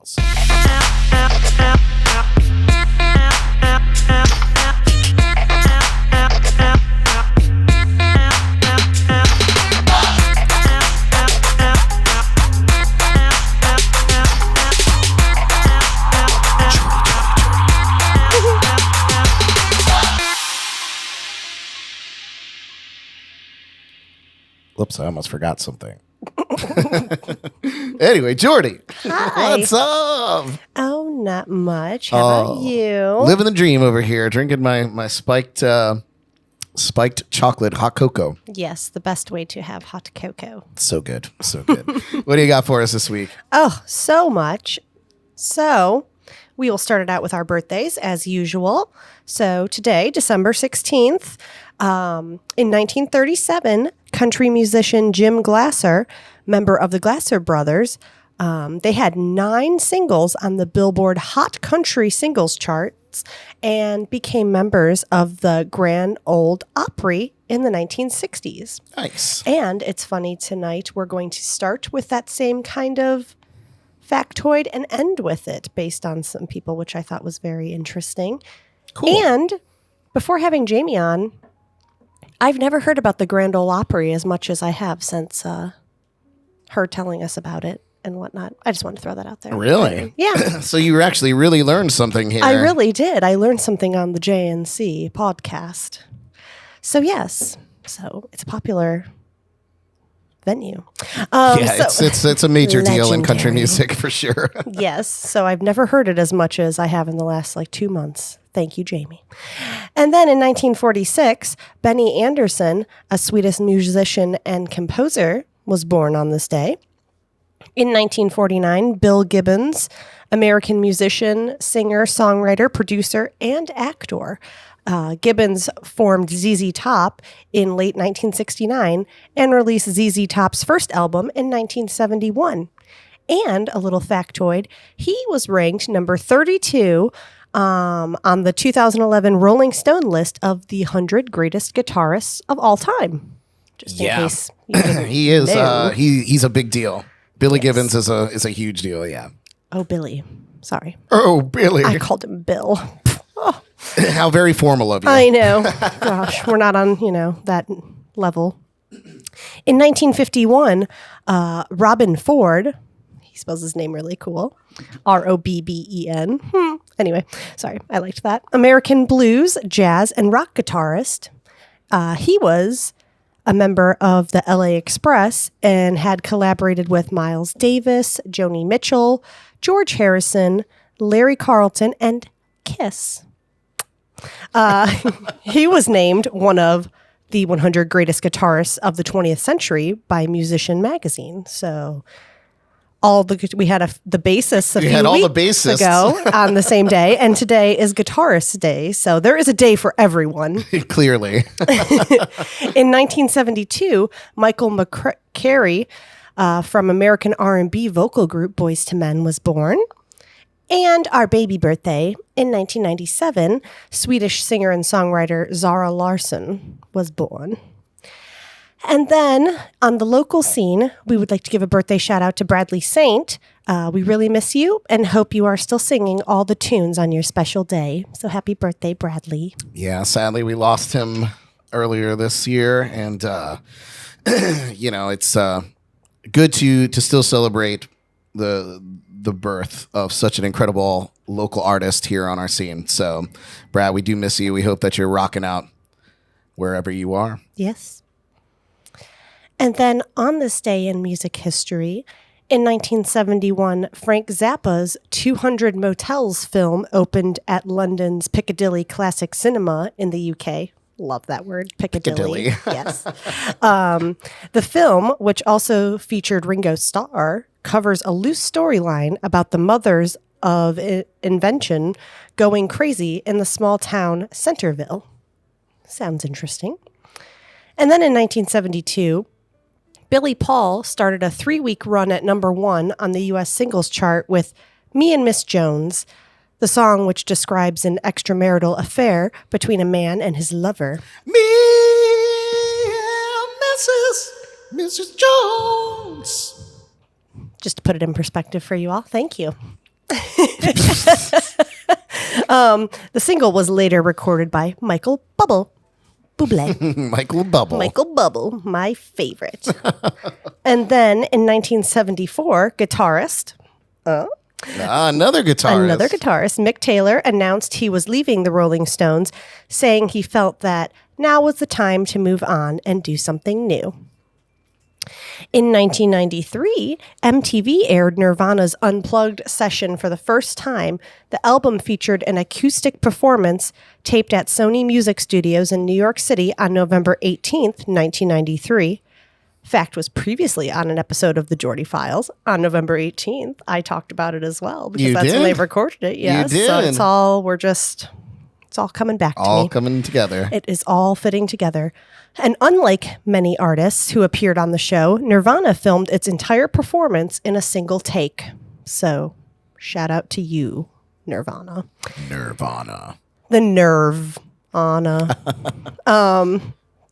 Files. Whoops, I almost forgot something. Anyway, Jordy. Hi. What's up? Oh, not much. How about you? Living the dream over here, drinking my spiked chocolate hot cocoa. Yes, the best way to have hot cocoa. So good. So good. What do you got for us this week? Oh, so much. So we will start it out with our birthdays as usual. So today, December 16th, in 1937, country musician Jim Glasser, member of the Glasser Brothers, they had 9 singles on the Billboard Hot Country Singles charts and became members of the Grand Ole Opry in the 1960s. Nice. And it's funny, tonight we're going to start with that same kind of factoid and end with it based on some people, which I thought was very interesting. Cool. And before having Jamie on, I've never heard about the Grand Ole Opry as much as I have since her telling us about it and whatnot. I just wanted to throw that out there. Really? Yeah. So you actually really learned something here. I really did. I learned something on the JNC podcast. So yes. So it's a popular venue. It's a major deal in country legendary. music for sure. Yes. So I've never heard it as much as I have in the last 2 months. Thank you, Jamie. And then in 1946, Benny Andersson, a Swedish musician and composer, was born on this day. In 1949, Bill Gibbons, American musician, singer, songwriter, producer, and actor. Gibbons formed ZZ Top in late 1969 and released ZZ Top's first album in 1971. And a little factoid, he was ranked number 32 on the 2011 Rolling Stone list of the 100 greatest guitarists of all time. Just in case you didn't He is. know. He's a big deal. Billy Gibbons is a huge deal. Yeah. Oh, Billy. Sorry. Oh, Billy. I called him Bill. How very formal of you. I know. Gosh, we're not on, that level. In 1951, Robin Ford, he spells his name really cool, Robben. Anyway, sorry, I liked that. American blues, jazz, and rock guitarist. He was a member of the LA Express and had collaborated with Miles Davis, Joni Mitchell, George Harrison, Larry Carlton, and Kiss. He was named one of the 100 greatest guitarists of the 20th century by Musician Magazine. So we had the bassists a few weeks ago on the same day, and today is Guitarist Day. So there is a day for everyone. Clearly. In 1972, Michael Mccary from American R&B vocal group Boyz II Men was born. And our baby birthday in 1997, Swedish singer and songwriter Zara Larsson was born. And then on the local scene, we would like to give a birthday shout out to Bradley Saint. We really miss you and hope you are still singing all the tunes on your special day. So happy birthday, Bradley. Yeah, sadly we lost him earlier this year, and it's good to still celebrate the birth of such an incredible local artist here on our scene. So, Brad, we do miss you. We hope that you're rocking out wherever you are. Yes. And then on this day in music history, in 1971, Frank Zappa's 200 Motels film opened at London's Piccadilly Classic Cinema in the UK. Love that word, Piccadilly. Yes. The film, which also featured Ringo Starr, covers a loose storyline about the mothers of invention going crazy in the small town Centerville. Sounds interesting. And then in 1972, Billy Paul started a 3-week run at number 1 on the U.S. singles chart with Me and Miss Jones, the song which describes an extramarital affair between a man and his lover. Me and Mrs. Jones. Just to put it in perspective for you all. Thank you. The single was later recorded by Michael Bublé. Michael Bubble. Michael Bubble, my favorite. And then in 1974, guitarist. Another guitarist. Mick Taylor, announced he was leaving the Rolling Stones, saying he felt that now was the time to move on and do something new. In 1993, MTV aired Nirvana's Unplugged session for the first time. The album featured an acoustic performance taped at Sony Music Studios in New York City on November 18th, 1993. Fact was previously on an episode of the Jordy Files on November 18th. I talked about it as well because that's when they recorded it. Yes, you did. So it's all coming back to me. All coming together. It is all fitting together. And unlike many artists who appeared on the show, Nirvana filmed its entire performance in a single take. So, shout out to you, Nirvana. The Nirvana.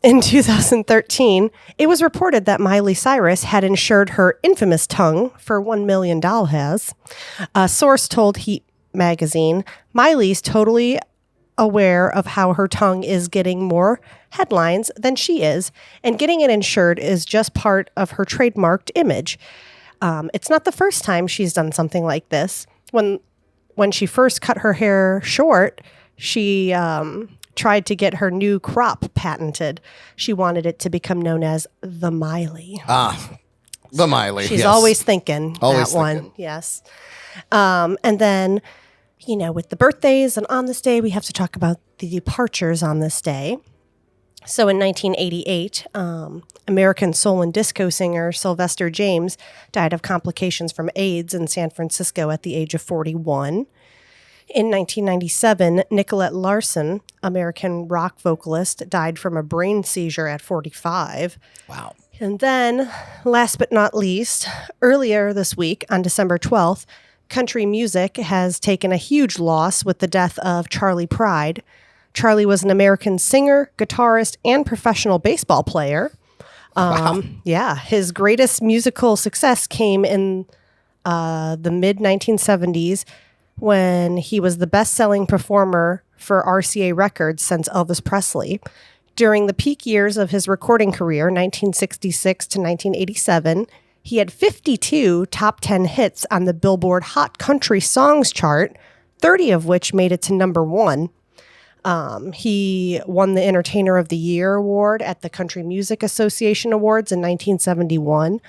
In 2013, it was reported that Miley Cyrus had insured her infamous tongue for $1 million. A source told Heat magazine, Miley's totally aware of how her tongue is getting more headlines than she is, and getting it insured is just part of her trademarked image. It's not the first time she's done something like this. When she first cut her hair short, she tried to get her new crop patented. She wanted it to become known as the Miley. The Miley. She's yes. always thinking Always that thinking. one. Yes. And then, with the birthdays and on this day, we have to talk about the departures on this day. So in 1988, American soul and disco singer Sylvester James died of complications from AIDS in San Francisco at the age of 41. In 1997, Nicolette Larson, American rock vocalist, died from a brain seizure at 45. Wow. And then, last but not least, earlier this week, on December 12th, country music has taken a huge loss with the death of Charlie Pride. Charlie was an American singer, guitarist, and professional baseball player. Wow. Yeah, his greatest musical success came in the mid-1970s when he was the best-selling performer for RCA Records since Elvis Presley. During the peak years of his recording career, 1966 to 1987, he had 52 top 10 hits on the Billboard Hot Country Songs chart, 30 of which made it to number one. He won the Entertainer of the Year award at the Country Music Association Awards in 1971.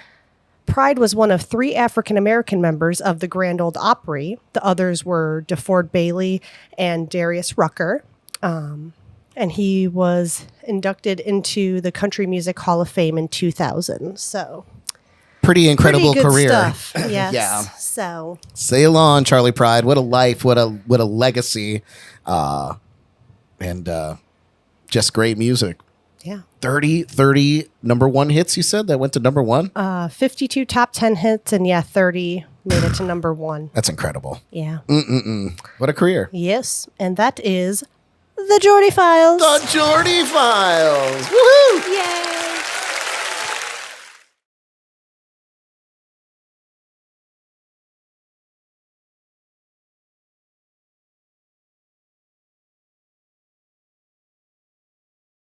Pride was one of 3 African-American members of the Grand Ole Opry. The others were DeFord Bailey and Darius Rucker. And he was inducted into the Country Music Hall of Fame in 2000. So, pretty incredible pretty good career. Stuff. Yes. Yeah. So, Sail on, Charlie Pride. What a life. What a legacy. And just great music. yeah. 30 number one hits, you said, that went to number one? 52 top 10 hits, and 30 made it to number one. That's incredible. Yeah. What a career. Yes. And that is the Jordy Files. The Jordy Files. Woohoo! Yay!